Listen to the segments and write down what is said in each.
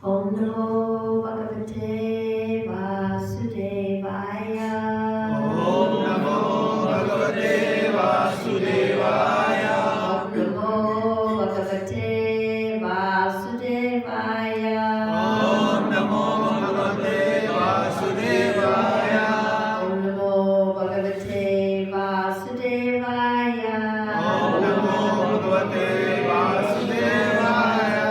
Om Namo Bhagavate Vasudevaya. Om Namo Bhagavate Vasudevaya. Om Namo Bhagavate Vasudevaya. Om Namo Bhagavate Vasudevaya. Om Namo Bhagavate Vasudevaya. Om Namo Bhagavate Vasudevaya.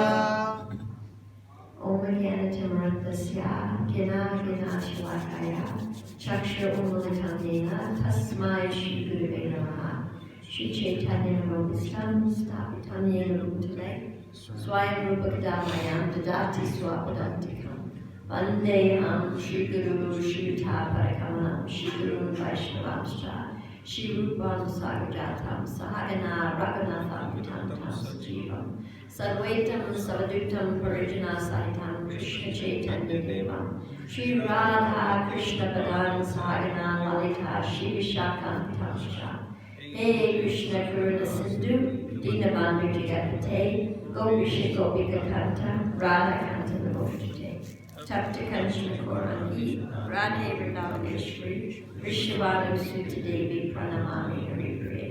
Om Jnana-timirandasya Jnana Shalakaya Chakshur Unmilitam Yena Tasmai Shri Gurave Namaha. Shri Chaitanya Navobhistam Sthapitam Yena Bhutale Swayam Rupa Kadamayam Dadati Swapadantikam Vandeham Shri Guru Shri Yuta Parakamanam Shri Guru Vaishnavamscha Shri Rupam Sagajatam Sahagana Raghunatham Vitantam Sajivam Sadvaitam Savadutam Parijana Sahitam Krishna Chaitanya Devam Shri Radha Krishna Padan Sahagana Lalita Shri Vishakam Shah Hey Krishna Karuna Sindhu Dinabandhu Jagapate Gopisha Gopika Kanta Radha Kanta Navostate Tapta Kanchana Korangi Radhe Vrindavaneshwari Vrishabhanu Sutta Devi Pranamami Hari Priya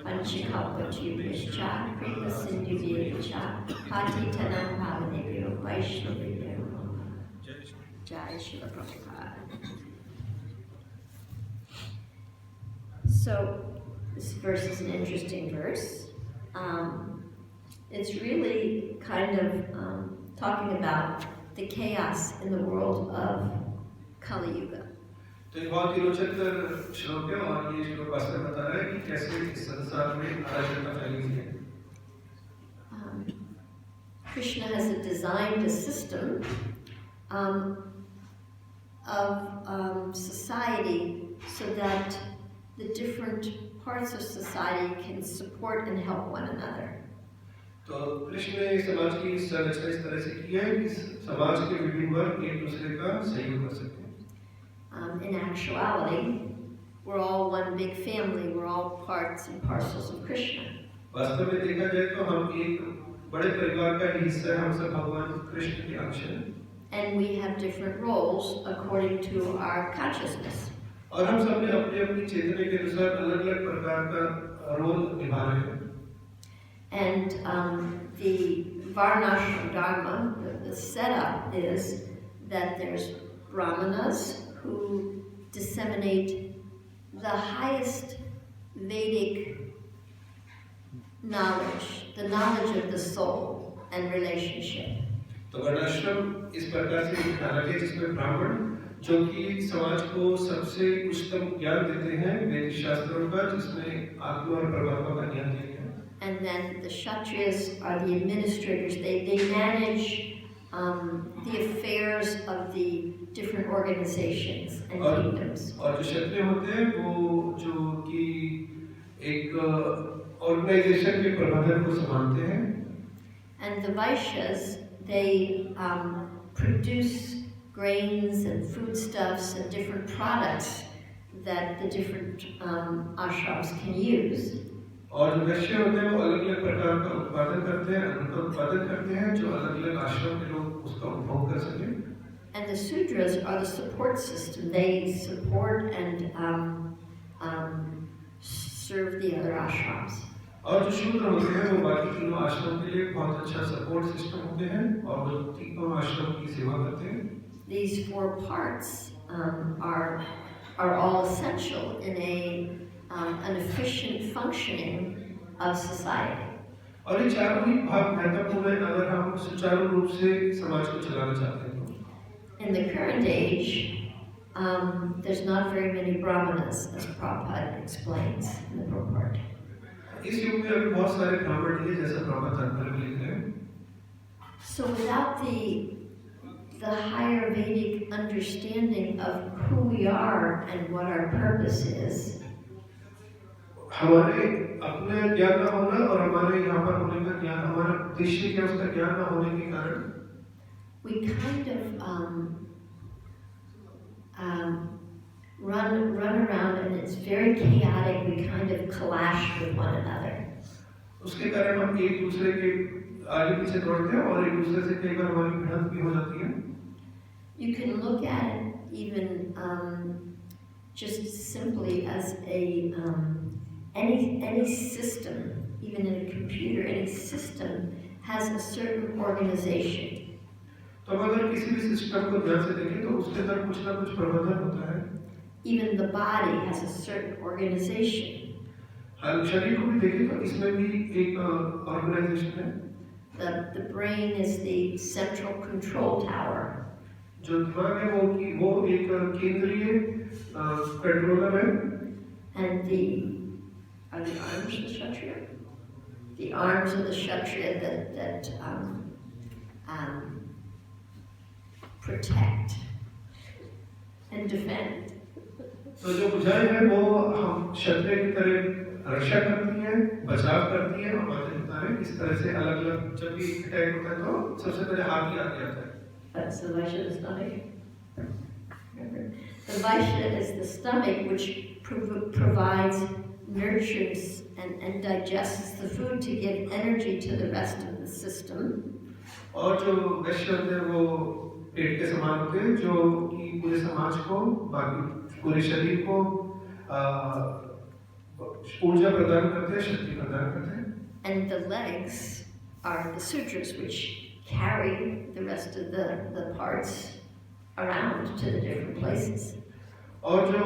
Panchakalpa Tubhyascha Kripa Sindhu Vyecha Pati Tanam Pavanebhyo Vaishnavibhyo Jai Shila Prabhupada. So this verse is an interesting verse. It's really kind of talking about the chaos in the world of Kali Yuga. तो एक बहुत ही रोचक श्लोक है और ये श्लोक वास्तव में बता रहा है कि कैसे इस संसार में अराजकता फैली हुई है। Krishna has designed a system of society so that the different parts of society can support and help one another. तो कृष्ण ने समाज की संरचना इस तरह से की है कि समाज के विभिन्न वर्ग एक दूसरे का सहयोग कर सकें। In actuality, we're all one big family. We're all parts and parcels of Krishna. वास्तव में देखा जाए तो हम एक बड़े परिवार का हिस्सा हैं, हम सब भगवान कृष्ण के अंश हैं। And we have different roles according to our consciousness. और हम सब ने अपने अपनी चेतना के अनुसार अलग-अलग प्रकार का रोल निभा रहे हैं। And the Varnashram Dharma, the setup is that there's Brahmanas who disseminate the highest Vedic knowledge, the knowledge of the soul and relationship. तो वर्णाश्रम इस प्रकार से निकाला गया जिसमें ब्राह्मण जो कि समाज को सबसे उच्चतम ज्ञान देते हैं वैदिक शास्त्रों का जिसमें आत्मा और परमात्मा का ज्ञान देते हैं। And then the Kshatriyas are the administrators. They manage the affairs of the different organizations and kingdoms. और जो क्षत्रिय होते हैं वो जो कि एक ऑर्गेनाइजेशन के प्रबंधन को संभालते हैं। And the Vaishyas, they produce grains and foodstuffs and different products that the different ashrams can use. और जो वैश्य होते हैं वो अलग-अलग प्रकार का उत्पादन करते हैं, अन्न का उत्पादन करते हैं जो अलग-अलग आश्रम के लोग उसका उपभोग कर सकें। And the Sudras are the support system. They support and serve the other ashrams. और जो शूद्र होते हैं वो बाकी तीनों आश्रम के लिए बहुत अच्छा सपोर्ट सिस्टम होते हैं और वो तीनों आश्रम की सेवा करते हैं। These four parts are all essential in an efficient functioning of society. और ये चारों ही भाग महत्वपूर्ण हैं अगर हम सुचारू रूप से समाज को चलाना चाहते हैं। In the current age, there's not very many brahmanas, as Prabhupada explains in the purport. इस युग में अभी बहुत सारे ब्राह्मण हैं जैसा प्रभुपाद तात्पर्य में लिख रहे हैं। So without the higher Vedic understanding of who we are and what our purpose is, हमारे अपने ज्ञान न होना और हमारे यहाँ पर होने का ज्ञान हमारा उद्देश्य क्या उसका ज्ञान न होने के कारण we kind of run around and it's very chaotic. We kind of clash with one another. उसके कारण हम एक दूसरे के आगे पीछे दौड़ते हैं और एक दूसरे से कई बार हमारी भिड़ंत भी हो जाती है। You can look at it even just simply as any system, even in a computer, any system has a certain organization. तो हम अगर किसी भी सिस्टम को ध्यान से देखें तो उसके अंदर कुछ ना कुछ प्रबंधन होता है। Even the body has a certain organization. हम शरीर को भी देखें तो इसमें भी एक ऑर्गेनाइजेशन है। The brain is the central control tower. जो दिमाग है वो एक केंद्रीय कंट्रोलर है। And are the arms the Kshatriya? The arms of the Kshatriya that protect and defend. तो जो भुजाएं हैं वो हम क्षत्रिय की तरह रक्षा करती हैं, बचाव करती हैं। हमारे बताएं किस तरह से अलग-अलग जब भी अटैक होता है तो सबसे पहले हाथ ही आगे आता है। That's the Vaishya, the stomach. The Vaishya is the stomach which provides, nurtures, and digests the food to give energy to the rest of the system. और जो वैश्य होते हैं वो पेट के समान होते हैं जो कि पूरे समाज को, बाकी पूरे शरीर को ऊर्जा प्रदान करते हैं, शक्ति प्रदान करते हैं। And the legs are the sutras which carry the rest of the parts around to the different places. और जो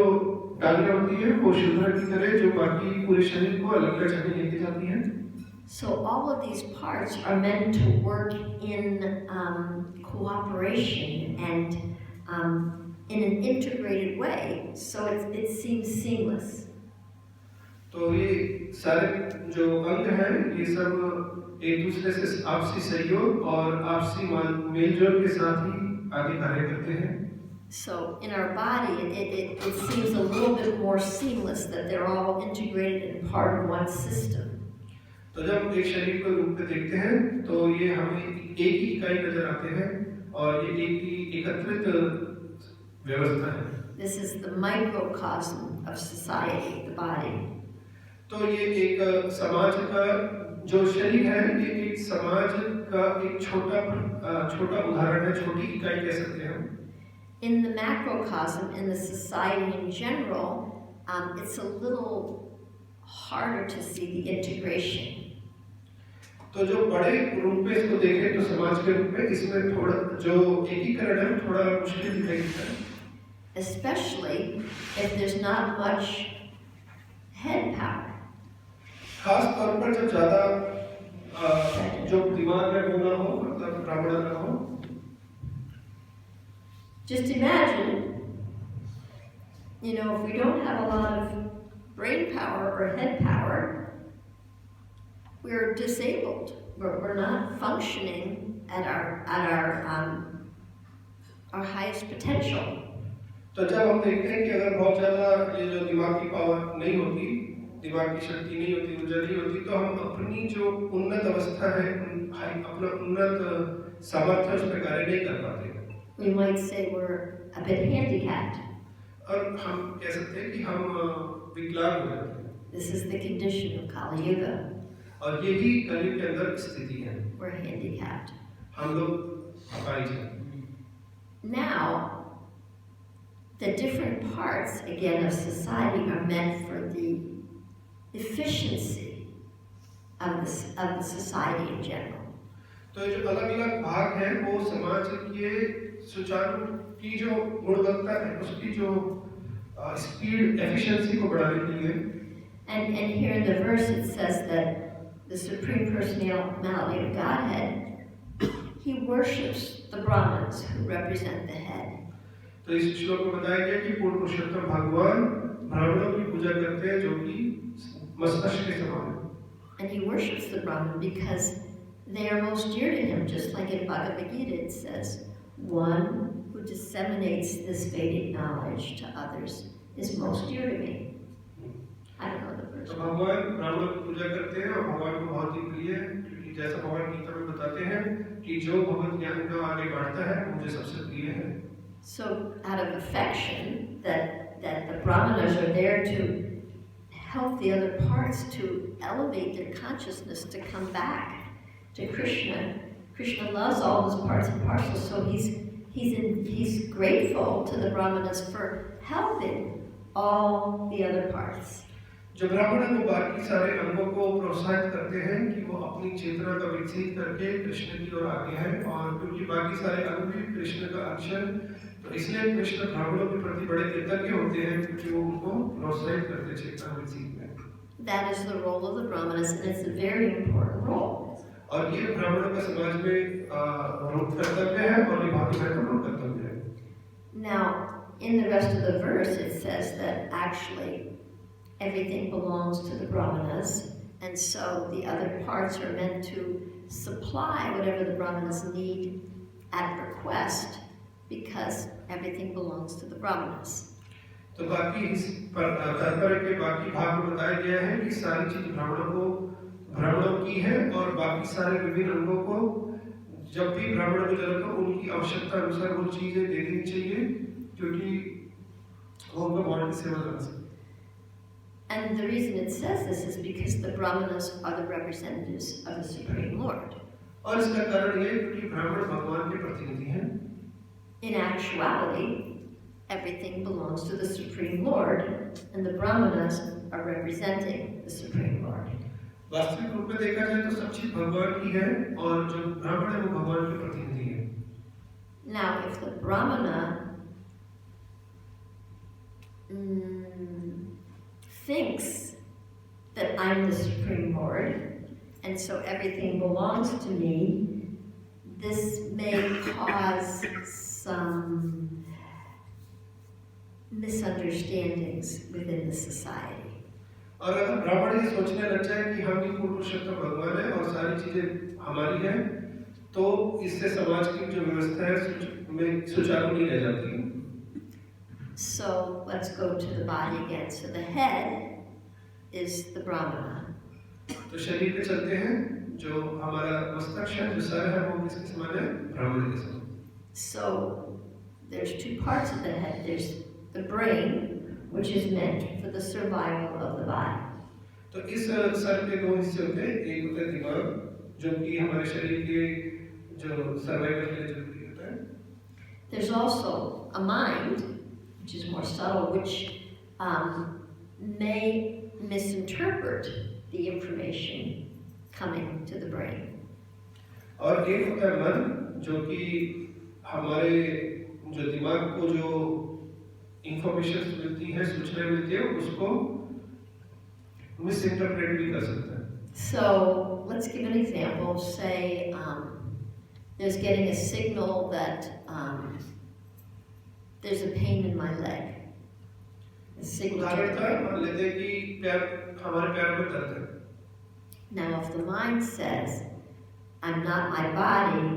टांगें होती हैं वो शूद्र की तरह जो बाकी पूरे शरीर को अलग-अलग जगह लेके जाती हैं। So all of these parts are meant to work in cooperation and in an integrated way, so it seems seamless. तो ये सारे जो अंग हैं ये सब एक दूसरे से आपसी सहयोग और आपसी मेलजोल के साथ ही आगे कार्य करते हैं। So in our body, it seems a little bit more seamless that they're all integrated and part of one system. तो जब एक शरीर को रूप में देखते हैं तो ये हमें एक ही इकाई नजर आते हैं और ये एक ही एकत्रित व्यवस्था है। This is the microcosm of society, the body. तो ये एक समाज का जो शरीर है ये एक समाज का एक छोटा उदाहरण है, छोटी इकाई कह सकते हैं हम। In the macrocosm, in the society in general, it's a little harder to see the integration. तो जो बड़े रूप में इसको देखें तो समाज के रूप में इसमें थोड़ा जो एकीकरण है थोड़ा मुश्किल दिखाई देता है। Especially if there's not much head power. खास तौर पर जब ज़्यादा जो दिमाग है वो ना हो, मतलब ब्राह्मण ना हो। Just imagine, if we don't have a lot of brain power or head power, we're disabled. We're not functioning at our highest potential. तो जब हम देखते हैं कि अगर बहुत ज़्यादा ये जो दिमाग की पावर नहीं होती, दिमाग की शक्ति नहीं होती, ऊर्जा नहीं होती, तो हम अपनी जो उन्नत अवस्था है, अपना उन्नत सामर्थ्य उस पर कार्य नहीं कर पाते। We might say we're a bit handicapped. और हम कह सकते हैं कि हम विकलांग हो जाते हैं। This is the condition of Kali Yuga. और यही कलयुग के अंदर स्थिति है। We're handicapped. हम लोग अपाहिज हैं। Now, the different parts, again, of society are meant for the efficiency of the society in general. तो ये जो अलग-अलग भाग हैं वो समाज के सुचारू की जो गुणवत्ता है उसकी जो स्पीड एफिशिएंसी को बढ़ाने के लिए। And here in the verse it says that the Supreme Personality of Godhead, he worships the Brahmins who represent the head. तो इस श्लोक में बताया गया कि पूर्ण पुरुषोत्तम भगवान ब्राह्मणों की पूजा करते हैं जो कि मस्तक के समान है। And he worships the Brahmin because they are most dear to him, just like in Bhagavad Gita it says, one who disseminates this Vedic knowledge to others is most dear to me. I don't know the verse. तो भगवान ब्राह्मणों की पूजा करते हैं और भगवान को बहुत ही प्रिय है क्योंकि जैसा भगवान गीता में बताते हैं कि जो भगवत ज्ञान को आगे बढ़ता है मुझे सबसे प्रिय है। So out of affection that the Brahmanas are there to help the other parts to elevate their consciousness to come back to Krishna. Krishna loves all his parts and parcels, so he's grateful to the Brahmanas for helping all the other parts. जो ब्राह्मण को बाकी सारे अंगों को प्रोत्साहित करते हैं कि वो अपनी चेतना का विकसित करके कृष्ण की ओर आगे हैं, और क्योंकि बाकी सारे अंग भी कृष्ण का अंश है, तो इसलिए कृष्ण ब्राह्मणों के प्रति बड़े कृतज्ञ होते हैं क्योंकि वो उनको प्रोत्साहित करते चेतना विकसित में। That is the role of the Brahmanas, and it's a very important role. और ये ब्राह्मणों का समाज में कर्तव्य है और ये बहुत महत्वपूर्ण कर्तव्य है। Now, in the rest of the verse, it says that actually everything belongs to the Brahmanas, and so the other parts are meant to supply whatever the Brahmanas need at request, because everything belongs to the Brahmanas. तो बाकी इस तात्पर्य के बाकी भाग में बताया गया है कि सारी चीज ब्राह्मणों की है, और बाकी सारे विभिन्न अंगों को जब भी ब्राह्मणों की जरूरत हो उनकी आवश्यकता अनुसार वो चीजें दे देनी चाहिए, क्योंकि वो उनका भगवान की सेवा कर सके। And the reason it says this is because the Brahmanas are the representatives of the Supreme Lord. और इसका कारण ये क्योंकि ब्राह्मण भगवान के प्रतिनिधि हैं। In actuality, everything belongs to the Supreme Lord, and the Brahmanas are representing the Supreme Lord. वास्तविक रूप में देखा जाए तो सब चीज भगवान की है, और जो ब्राह्मण है वो भगवान के प्रतिनिधि है। Now, if the Brahmana thinks that I'm the Supreme Lord, and so everything belongs to me, this may cause some misunderstandings within the society. और अगर ब्राह्मण ये सोचने लग जाए कि हम ही पूर्ण पुरुषोत्तम भगवान है और सारी चीजें हमारी हैं, तो इससे समाज की जो व्यवस्था है सुचारू नहीं रह जाती। So let's go to the body again. So the head is the Brahmana. तो शरीर पे चलते हैं, जो हमारा मस्तक है, जो सर है, वो किसके समान है? ब्राह्मण के समान। So there's two parts of the head. There's the brain, which is meant for the survival of the body. तो इस सर के दो हिस्से होते हैं, एक होता है दिमाग, जो कि हमारे शरीर के जो सर्वाइवल के लिए जरूरी होता है। There's also a mind, which is more subtle, which may misinterpret the information coming to the brain. और एक होता है मन, जो कि हमारे जो दिमाग को जो इंफॉर्मेशन मिलती है, सूचनाएं मिलती है, उसको मिसइंटरप्रेट भी कर सकता है। So let's give an example. Say there's getting a signal that there's a pain in my leg. A signal. मान लेते हैं कि हमारे पैर में दर्द है। Now, if the mind says, "I'm not my body,"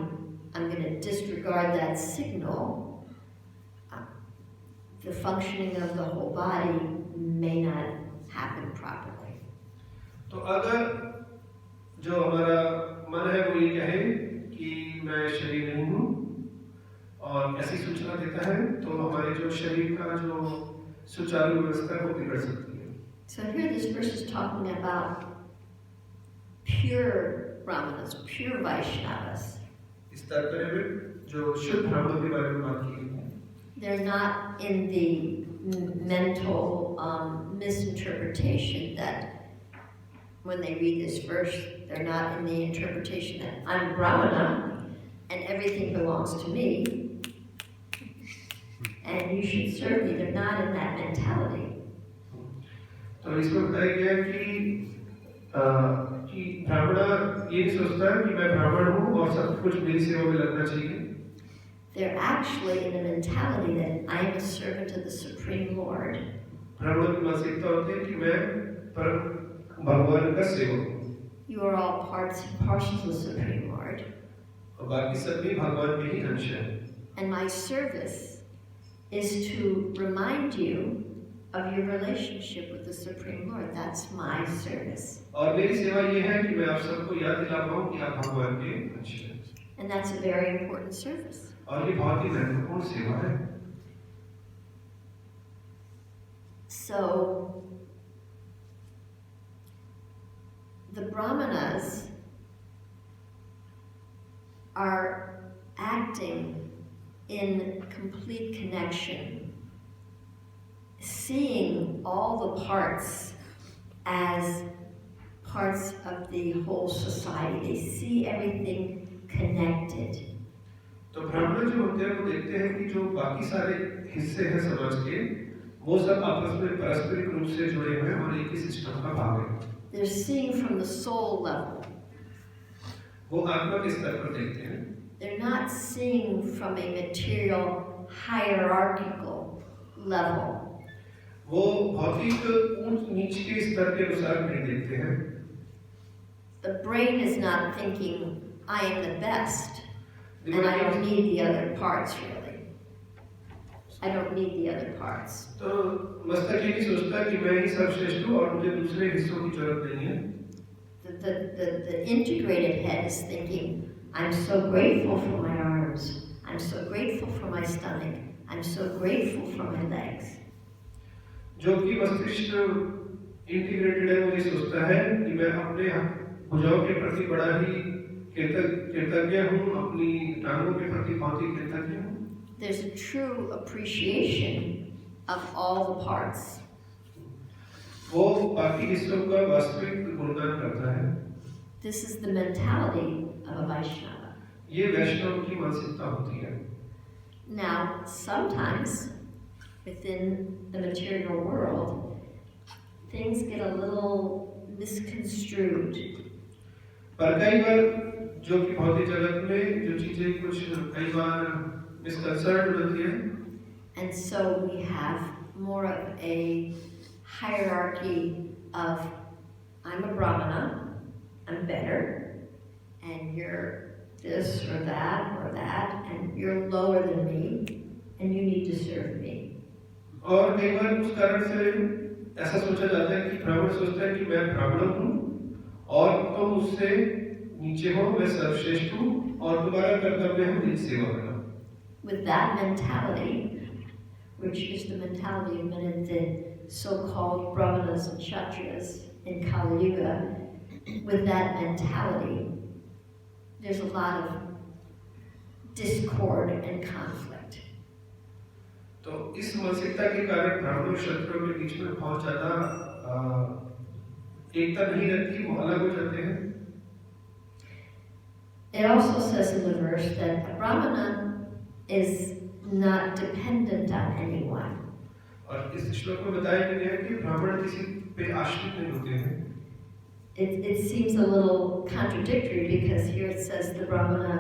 I'm going to disregard that signal. The functioning of the whole body may not happen properly. तो अगर जो हमारा मन है वो ये कहे कि मैं शरीर नहीं हूँ और ऐसी सूचना देता है, तो हमारे जो शरीर का जो सुचारू व्यवस्था है वो बिगड़ सकती है। So here this verse is talking about pure Brahmanas, pure Vaishnavas. इस तात्पर्य में जो शुद्ध ब्राह्मणों के बारे में बात की गई है। They're not in the mental misinterpretation that when they read this verse, they're not in the interpretation that I'm Brahmana and everything belongs to me. And you should serve me. They're not in that mentality. तो इसमें बताया गया कि ब्राह्मण ये नहीं सोचता कि मैं ब्राह्मण हूँ और सब कुछ मेरी सेवा में लगना चाहिए। They're actually in the mentality that I am a servant of the Supreme Lord. ब्राह्मणों की मानसिकता होती है कि मैं परम भगवान का सेवक हूँ। You are all parts and parcels of the Supreme Lord. और बाकी सब भी भगवान के ही अंश हैं। And my service is to remind you of your relationship with the Supreme Lord. That's my service. और मेरी सेवा ये है कि मैं आप सबको याद दिला पाऊँ कि आप भगवान के अंश हैं। And that's a very important service. और ये बहुत ही महत्वपूर्ण सेवा है। So the Brahmanas are acting in complete connection, seeing all the parts as parts of the whole society. They see everything connected. तो ब्राह्मण जो होते हैं वो देखते हैं कि जो बाकी सारे हिस्से हैं समाज के वो सब आपस में पारस्परिक रूप से जुड़े हुए हैं और एक ही सिस्टम का भाग है। They're seeing from the soul level. वो आत्मा के स्तर पर देखते हैं। They're not seeing from a material hierarchical level. वो भौतिक ऊंच नीच के स्तर के अनुसार नहीं देखते हैं। The brain is not thinking, I am the best, and I don't need the other parts really. I don't need the other parts. तो मस्तिष्क ये नहीं सोचता कि मैं ही सर्वश्रेष्ठ हूँ और मुझे दूसरे हिस्सों की जरूरत नहीं है। The integrated head is thinking, I'm so grateful for my arms, I'm so grateful for my stomach, I'm so grateful for my legs. जो कि मस्तिष्क इंटीग्रेटेड है वो ये सोचता है कि मैं अपने भुजाओं के प्रति बड़ा ही कृतज्ञ हूँ, अपनी टांगों के प्रति बहुत ही कृतज्ञ हूँ। There's a true appreciation of all the parts. वो बाकी हिस्सों का वास्तविक गुणगान करता है। This is the mentality of a Vaishnava. ये वैष्णव की मानसिकता होती है। Now, sometimes within the material world, things get a little misconstrued. पर कई बार जो कि भौतिक जगत में जो चीजें कुछ कई बार मिसकंसेप्ट होती है। And so we have more of a hierarchy of, I'm a Brahmana, I'm better, and you're this or that, and you're lower than me, and you need to serve me. और कई बार उस कारण से ऐसा सोचा जाता है कि ब्राह्मण सोचता है कि मैं ब्राह्मण हूँ और तुम मुझसे नीचे हो, मैं सर्वश्रेष्ठ हूँ और तुम्हारा कर्तव्य है मेरी सेवा करना। With that mentality, which is the mentality of many of the so-called Brahmanas and Kshatriyas in Kali Yuga, with that mentality, there's a lot of discord and conflict. तो इस मानसिकता के कारण ब्राह्मण क्षत्रियों के बीच में बहुत ज्यादा एकता नहीं रहती, वो अलग हो जाते हैं। It also says in the verse that a Brahmana is not dependent on anyone. और इस श्लोक में बताया गया है कि ब्राह्मण किसी पे आश्रित नहीं होते हैं। It seems a little contradictory because here it says the Brahmana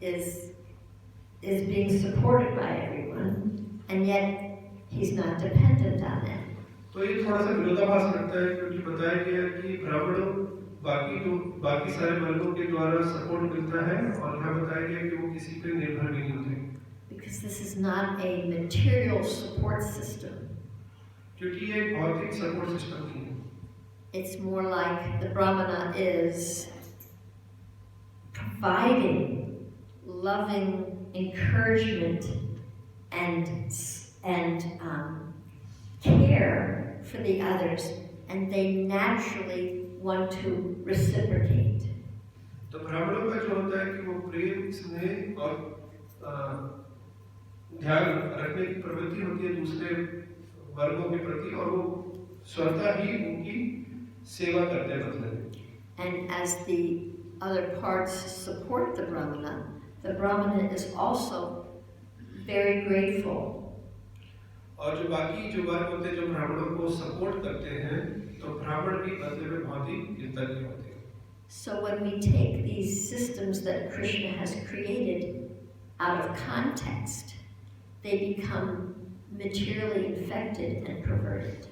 is being supported by everyone, and yet he's not dependent on them. तो ये थोड़ा सा विरोधाभास लगता है क्योंकि बताया गया है कि ब्राह्मणों बाकी सारे वर्गों के द्वारा सपोर्ट मिलता है और यहाँ बताया गया कि वो किसी पे निर्भर नहीं होते। Because this is not a material support system. क्योंकि ये एक भौतिक सपोर्ट सिस्टम नहीं है। It's more like the Brahmana is providing loving encouragement and care for the others, and they naturally want to reciprocate. तो ब्राह्मणों का जो होता है कि वो प्रेम, स्नेह और ध्यान रखने की प्रवृत्ति होती है दूसरे वर्गों के प्रति और वो स्वतः ही उनकी सेवा करते हैं। And as the other parts support the Brahmana is also very grateful. और जो बाकी जो वर्ग होते हैं जो ब्राह्मणों को सपोर्ट करते हैं तो ब्राह्मण भी बदले में बहुत ही कृतज्ञ होते हैं। So when we take these systems that Krishna has created out of context, they become materially infected and perverted.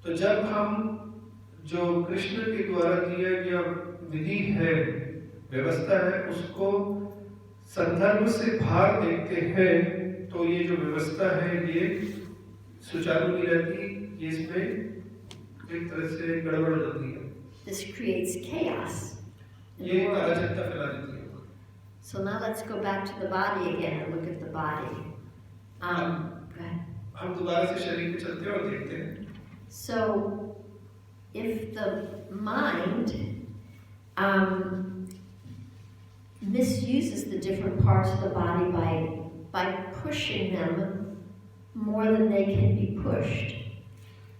तो जब हम जो कृष्ण के द्वारा दिया गया विधि है, व्यवस्था है, उसको संदर्भ से बाहर देखते हैं तो ये जो व्यवस्था है ये सुचारू नहीं रहती, ये इसमें एक तरह से गड़बड़ हो जाती है। This creates chaos in ये the world. अराजकता फैला देती है। So now let's go back to the body again and look at the body. Go ahead. हम दोबारा से शरीर पे चलते हैं और देखते हैं। So if the mind misuses the different parts of the body by pushing them more than they can be pushed.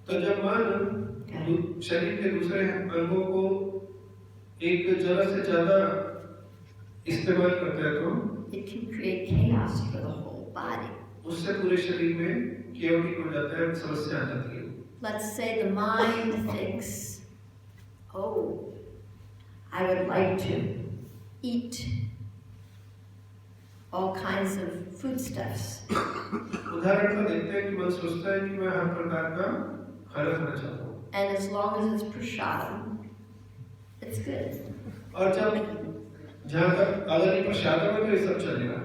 तो जब मन शरीर के दूसरे अंगों को एक जरा से ज्यादा इस्तेमाल करता है तो it can create chaos for the whole body. उससे पूरे शरीर में chaotic हो जाता है, समस्या आ जाती है. Let's say the mind thinks, oh, I would like to eat all kinds of foodstuffs. उदाहरण का देखते हैं कि मन सोचता है कि मैं हर प्रकार का खाना खाना चाहता हूँ. And as long as it's prasadam, it's good. और जब जहाँ तक अगर ये प्रसाद में तो ये सब चलेगा.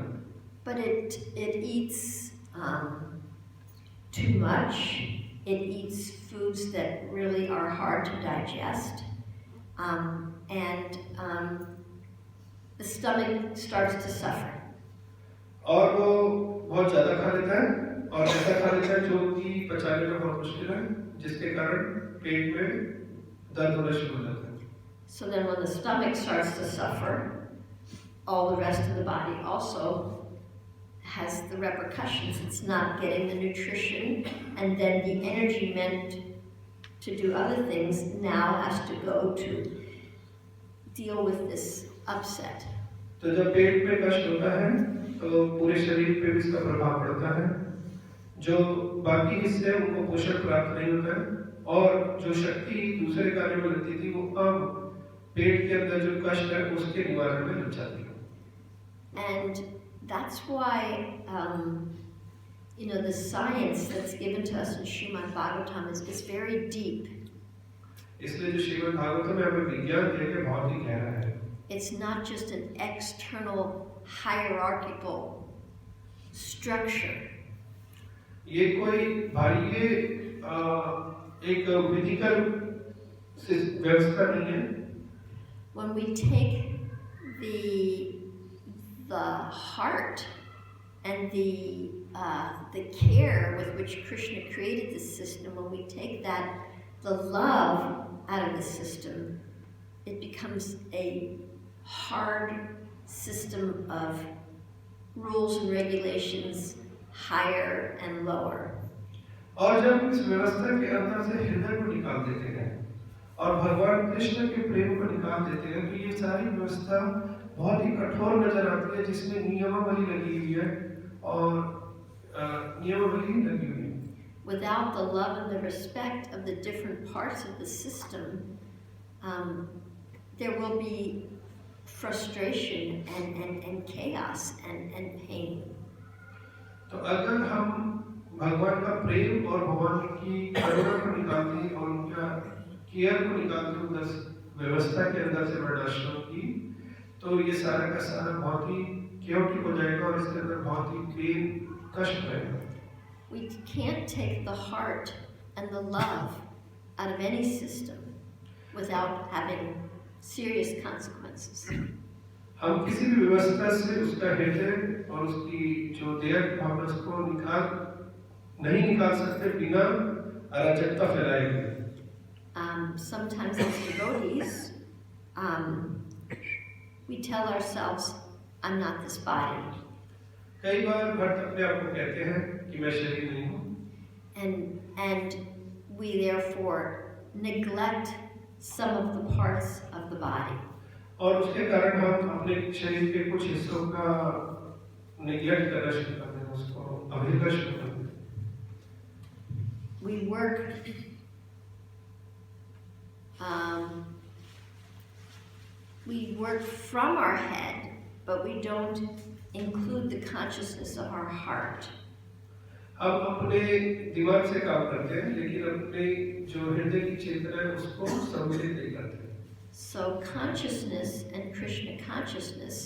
But it eats too much. It eats foods that really are hard to digest, and the stomach starts to suffer. और वो बहुत ज़्यादा खा लेता है और ऐसा खा लेता है जो कि पचाने में बहुत मुश्किल है, जिसके कारण पेट में दर्द होना शुरू हो जाता है. So then when the stomach starts to suffer, all the rest of the body also has the repercussions. It's not getting the nutrition, and then the energy meant to do other things now has to go to deal with this upset. तो जब पेट में कष्ट होता है तो पूरे शरीर पे भी इसका प्रभाव पड़ता है. जो बाकी हिस्से उनको पोषण प्राप्त नहीं होता है और जो शक्ति दूसरे कार्य में लगती थी वो अब पेट के अंदर जो कष्ट है उसके निवारण में लग जाती है. And that's why the science that's given to us in Srimad Bhagavatam is very deep. इसलिए जो श्रीमद् भागवतम में हमें विज्ञान दिया गया बहुत ही गहरा है. It's not just an external hierarchical structure. ये कोई बाह्य एक विधिकल व्यवस्था नहीं है. When we take the heart and the care with which Krishna created the system, when we take the love out of the system, it becomes a hard system of rules and regulations, higher and lower. और जब इस व्यवस्था के अंदर से हृदय को निकाल देते हैं और भगवान कृष्ण के प्रेम को निकाल देते हैं तो ये सारी व्यवस्था बहुत ही कठोर नजर आती है, जिसमें नियमावली लगी हुई है और नियमावली लगी हुई है. Without the love and the respect of the different parts of the system, there will be frustration and chaos and pain. तो अगर हम भगवान का प्रेम और भगवान की करुणा को निकालते हैं और उनका केयर को निकालते हैं उस व्यवस्था के अंदर से वर्णाश्रम की, तो ये सारा का सारा बहुत ही chaotic हो जाएगा और इसके अंदर बहुत ही पेन कष्ट रहेगा. We can't take the heart and the love out of any system without having serious consequences. हम किसी भी व्यवस्था से उसका हृदय और उसकी जो दया की भावना उसको नहीं निकाल सकते बिना अराजकता फैलाए हुए. Sometimes as devotees, we tell ourselves, I'm not this body. कई बार भक्त अपने आप को कहते हैं कि मैं शरीर नहीं हूँ. And we therefore neglect some of the parts of the body. और उसके कारण हम अपने शरीर के कुछ हिस्सों का नेग्लेक्ट करना शुरू करते हैं, उसको अवहेलना शुरू करते हैं. We work from our head, but we don't include the consciousness of our heart. हम अपने दिमाग से काम करते हैं लेकिन अपने जो हृदय की चेतना है उसको सम्मिलित नहीं करते. So consciousness and Krishna consciousness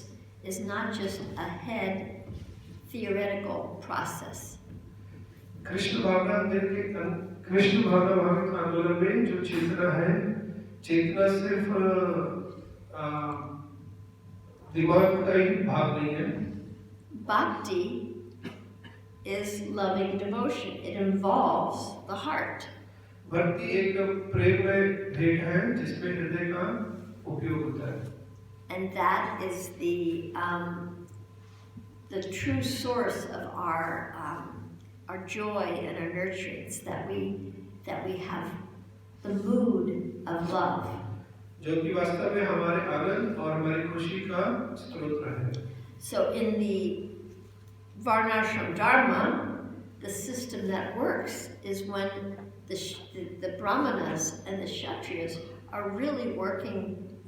is not just a head theoretical process. Krishna भावना भावित आंदोलन में जो चेतना है, चेतना सिर्फ दिमाग का ही भाग नहीं है. Bhakti is loving devotion. It involves the heart. भक्ति एक प्रेम में भेंट है जिसमें हृदय का उपयोग होता है. and that is the true source of our joy and our nurturance, that we have the mood of love. जो कि वास्तव में हमारे आनंद और हमारी खुशी का स्रोत है. So in the Varnashram Dharma, the system that works is when the Brahmanas and the Kshatriyas are really working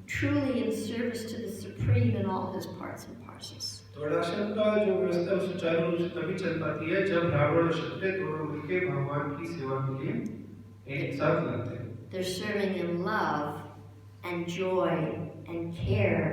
truly in service to the Supreme in all his parts and parcels. तो वर्णाश्रम का जो व्यवस्था सुचारू रूप से तभी चल पाती है जब ब्राह्मण और क्षत्रिय दोनों मिलकर भगवान की सेवा के लिए एक साथ लगते हैं. They're serving in love and joy and care